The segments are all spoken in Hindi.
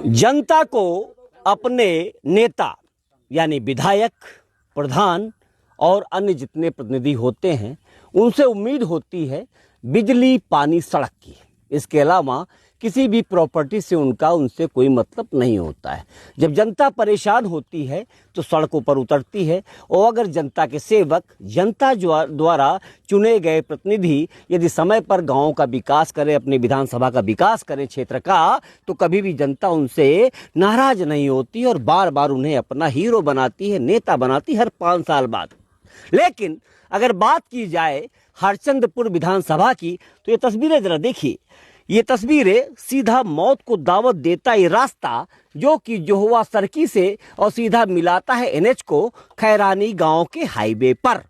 जनता को अपने नेता यानी विधायक, प्रधान और अन्य जितने प्रतिनिधि होते हैं उनसे उम्मीद होती है बिजली, पानी, सड़क की। इसके अलावा किसी भी प्रॉपर्टी से उनसे कोई मतलब नहीं होता है। जब जनता परेशान होती है तो सड़कों पर उतरती है, और अगर जनता के सेवक, जनता द्वारा चुने गए प्रतिनिधि यदि समय पर गाँव का विकास करें, अपनी विधानसभा का विकास करें, क्षेत्र का, तो कभी भी जनता उनसे नाराज नहीं होती और बार बार उन्हें अपना हीरो बनाती है, नेता बनाती है हर 5 साल बाद। लेकिन अगर बात की जाए हरचंदपुर विधानसभा की, तो ये तस्वीरें जरा देखिए। ये तस्वीरें सीधा मौत को दावत देता ये रास्ता, जो कि जोहवा सर्की से और सीधा मिलाता है एनएच को खैरानी गांव के हाईवे पर।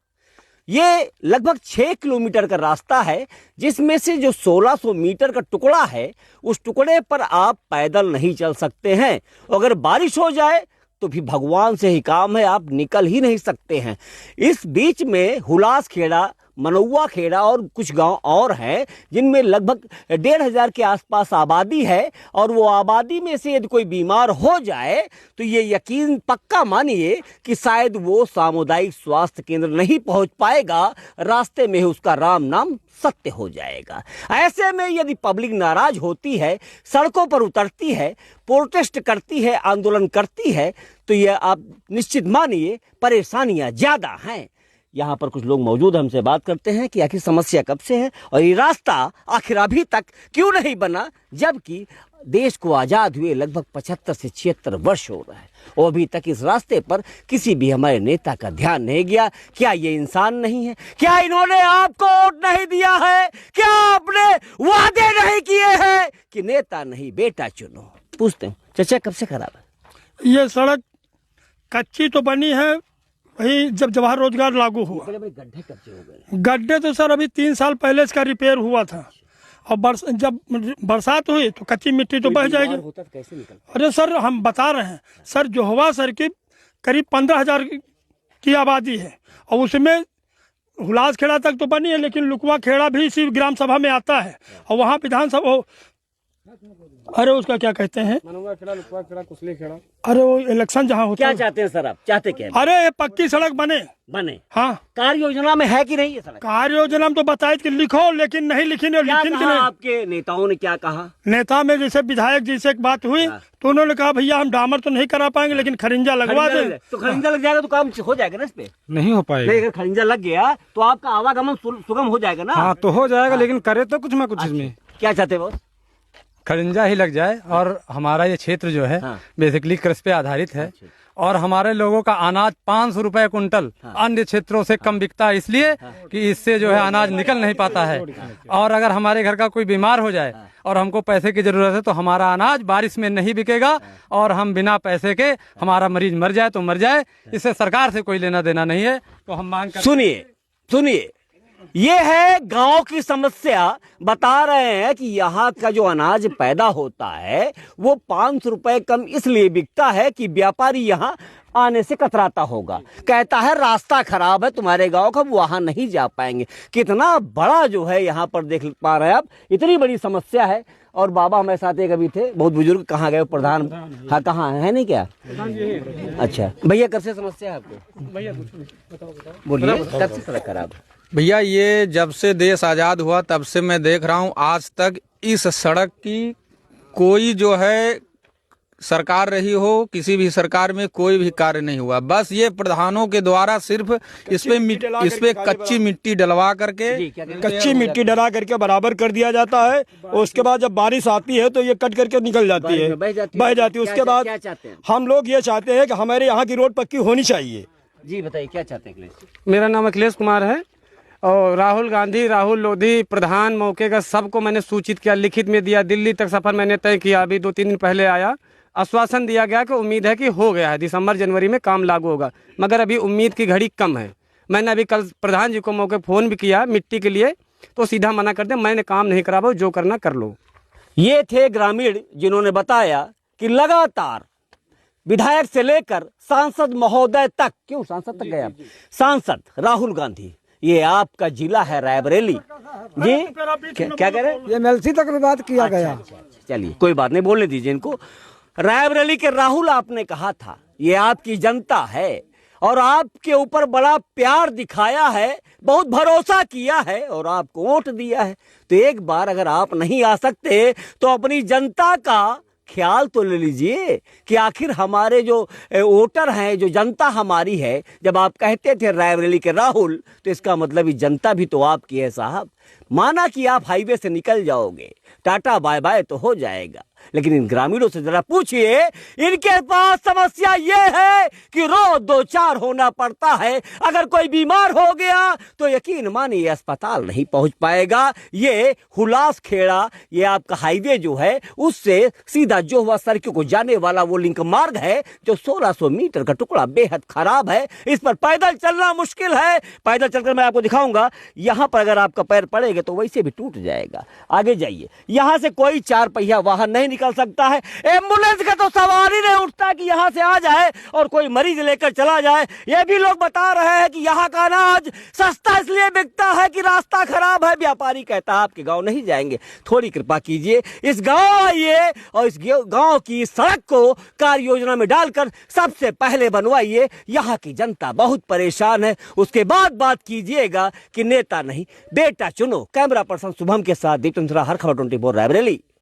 ये लगभग 6 किलोमीटर का रास्ता है, जिसमें से जो 1600 मीटर का टुकड़ा है, उस टुकड़े पर आप पैदल नहीं चल सकते हैं। अगर बारिश हो जाए तो भी भगवान से ही काम है, आप निकल ही नहीं सकते हैं। इस बीच में हुलास खेड़ा, मनौवा खेड़ा और कुछ गांव और हैं जिनमें लगभग 1500 के आसपास आबादी है, और वो आबादी में से यदि कोई बीमार हो जाए तो ये यकीन पक्का मानिए कि शायद वो सामुदायिक स्वास्थ्य केंद्र नहीं पहुंच पाएगा, रास्ते में उसका राम नाम सत्य हो जाएगा। ऐसे में यदि पब्लिक नाराज होती है, सड़कों पर उतरती है, प्रोटेस्ट करती है, आंदोलन करती है, तो ये आप निश्चित मानिए परेशानियां ज्यादा हैं। यहाँ पर कुछ लोग मौजूद हैं, हमसे बात करते हैं कि आखिर समस्या कब से है और ये रास्ता आखिर अभी तक क्यों नहीं बना, जबकि देश को आज़ाद हुए लगभग 75 से 76 वर्ष हो रहा है और अभी तक इस रास्ते पर किसी भी हमारे नेता का ध्यान नहीं गया। क्या ये इंसान नहीं है? क्या इन्होंने आपको वोट नहीं दिया है? क्या आपने वादे नहीं किए हैं कि नेता नहीं बेटा चुनो? पूछते हैं चाचा, कब से खराब है ये सड़क? कच्ची तो बनी है वही जब जवाहर रोजगार लागू हुआ। गड्ढे कच्चे हो गए। गड्ढे तो सर अभी 3 साल पहले इसका रिपेयर हुआ था, और जब बरसात हुई तो कच्ची मिट्टी तो बह जाएगी। होता तो कैसे निकल? अरे सर हम बता रहे हैं सर, जोहवा सर की करीब 15,000 की आबादी है, और उसमें हुलास खेड़ा तक तो बनी है, लेकिन लुकवा खेड़ा भी इसी ग्राम सभा में आता है, और वहाँ विधानसभा, अरे उसका क्या कहते हैं, मनोवा खेड़ा, लुकवा खेड़ा, कुसली खेड़ा, अरे वो इलेक्शन जहाँ होता क्या है। चाहते हैं सर आप? चाहते क्या? अरे ये पक्की सड़क बने। हाँ, कार्य योजना में है कि नहीं ये सड़क? कार्य योजना में तो बताए कि लिखो, लेकिन नहीं लिखी नहीं। आपके नेताओं ने क्या कहा? नेता में जैसे विधायक जी से एक बात हुई तो उन्होंने कहा भैया हम डामर तो नहीं करा पाएंगे, लेकिन खरिंजा लगवा दे। तो खरिंजा लग जाएगा तो काम हो जाएगा ना इस पे? नहीं हो पाएगा। अगर खरिंजा लग गया तो आपका आवागमन सुगम हो जाएगा ना? हाँ तो हो जाएगा, लेकिन करे तो कुछ ना कुछ इसमें। क्या चाहते हो? खरिंजा ही लग जाए, और हमारा ये क्षेत्र जो है बेसिकली कृषि पे आधारित है, और हमारे लोगों का अनाज 500 रुपए कुंटल अन्य क्षेत्रों से कम बिकता है, इसलिए कि इससे जो है अनाज निकल नहीं पाता है। और अगर हमारे घर का कोई बीमार हो जाए और हमको पैसे की जरूरत है तो हमारा अनाज बारिश में नहीं बिकेगा, और हम बिना पैसे के हमारा मरीज मर जाए तो मर जाए, इससे सरकार से कोई लेना देना नहीं है। तो हम मांग कर सुनिए, ये है गांव की समस्या। बता रहे हैं कि यहाँ का जो अनाज पैदा होता है वो 500 रुपए कम इसलिए बिकता है कि व्यापारी यहाँ आने से कतराता होगा, कहता है रास्ता खराब है तुम्हारे गांव का, वहां नहीं जा पाएंगे। कितना बड़ा जो है यहाँ पर देख पा रहे हैं आप, इतनी बड़ी समस्या है। और बाबा हमारे साथ एक अभी थे, बहुत बुजुर्ग, कहाँ गए? प्रधान हाँ कहाँ है नहीं क्या? अच्छा भैया, कब से समस्या है आपको? भैया बोलिए, कब से सड़क खराब है? भैया ये जब से देश आज़ाद हुआ तब से मैं देख रहा हूँ, आज तक इस सड़क की कोई जो है सरकार रही हो, किसी भी सरकार में कोई भी कार्य नहीं हुआ। बस ये प्रधानों के द्वारा सिर्फ इस पे कच्ची मिट्टी डलवा करके डला करके बराबर कर दिया जाता है, और उसके बाद जब बारिश आती है तो ये कट करके निकल जाती है, बह जाती है। उसके बाद हम लोग ये चाहते हैं कि हमारे यहाँ की रोड पक्की होनी चाहिए। जी बताइए, क्या चाहते हैं? मेरा नाम अखिलेश कुमार है, और राहुल गांधी, राहुल लोधी, प्रधान मौके का सबको मैंने सूचित किया, लिखित में दिया। दिल्ली तक सफर मैंने तय किया, अभी 2-3 दिन पहले आया, आश्वासन दिया गया कि उम्मीद है कि हो गया है, दिसंबर जनवरी में काम लागू होगा, मगर अभी उम्मीद की घड़ी कम है। मैंने अभी कल प्रधान जी को मौके फ़ोन भी किया मिट्टी के लिए, तो सीधा मना कर दिया, मैंने काम नहीं करा, जो करना कर लो। ये थे ग्रामीण जिन्होंने बताया कि लगातार विधायक से लेकर सांसद महोदय तक, क्यों सांसद तक गया, सांसद राहुल गांधी ये आपका जिला है रायबरेली जी। क्या कह रहे हैं? ये एमएलसी तक बात किया गया। चलिए कोई बात नहीं, बोलने दीजिए इनको। रायबरेली के राहुल आपने कहा था ये आपकी जनता है और आपके ऊपर बड़ा प्यार दिखाया है, बहुत भरोसा किया है और आपको वोट दिया है। तो एक बार अगर आप नहीं आ सकते तो अपनी जनता का ख्याल तो ले लीजिए कि आखिर हमारे जो वोटर हैं, जो जनता हमारी है। जब आप कहते थे रायबरेली के राहुल, तो इसका मतलब ये जनता भी तो आपकी है साहब। माना कि आप हाईवे से निकल जाओगे, टाटा बाय बाय तो हो जाएगा, लेकिन इन ग्रामीणों से जरा पूछिए, इनके पास समस्या ये है कि रोज 2-4 होना पड़ता है। अगर कोई बीमार हो गया तो यकीन मानिए अस्पताल नहीं पहुंच पाएगा। ये हुलास खेड़ा, ये आपका हाईवे जो है उससे सीधा जोहवा सर्किल को जाने वाला वो लिंक मार्ग है जो 1600 मीटर का टुकड़ा बेहद खराब है। इस पर पैदल चलना मुश्किल है। पैदल चलकर मैं आपको दिखाऊंगा, यहां पर अगर आपका पैर पड़ेगा तो वैसे भी टूट जाएगा। आगे जाइए, यहां से कोई 4 पहिया वाहन नहीं निकल सकता है। एम्बुलेंस का तो सवाल ही नहीं उठता कि यहां से आ जाए और कोई मरीज लेकर चला जाए। ये भी लोग बता रहे हैं कि यहां का अनाज सस्ता इसलिए बिकता है कि रास्ता खराब है। व्यापारी कहता है आपके गांव नहीं जाएंगे। थोड़ी कृपा कीजिए, इस गांव आइए और इस गांव की सड़क को कार्य योजना में डालकर सबसे पहले बनवाइए। यहां की जनता बहुत परेशान है, उसके बाद बात कीजिएगा कि नेता नहीं बेटा चुनो। कैमरा पर्सन शुभम के साथ दीप हर खबर 24 रायबरेली।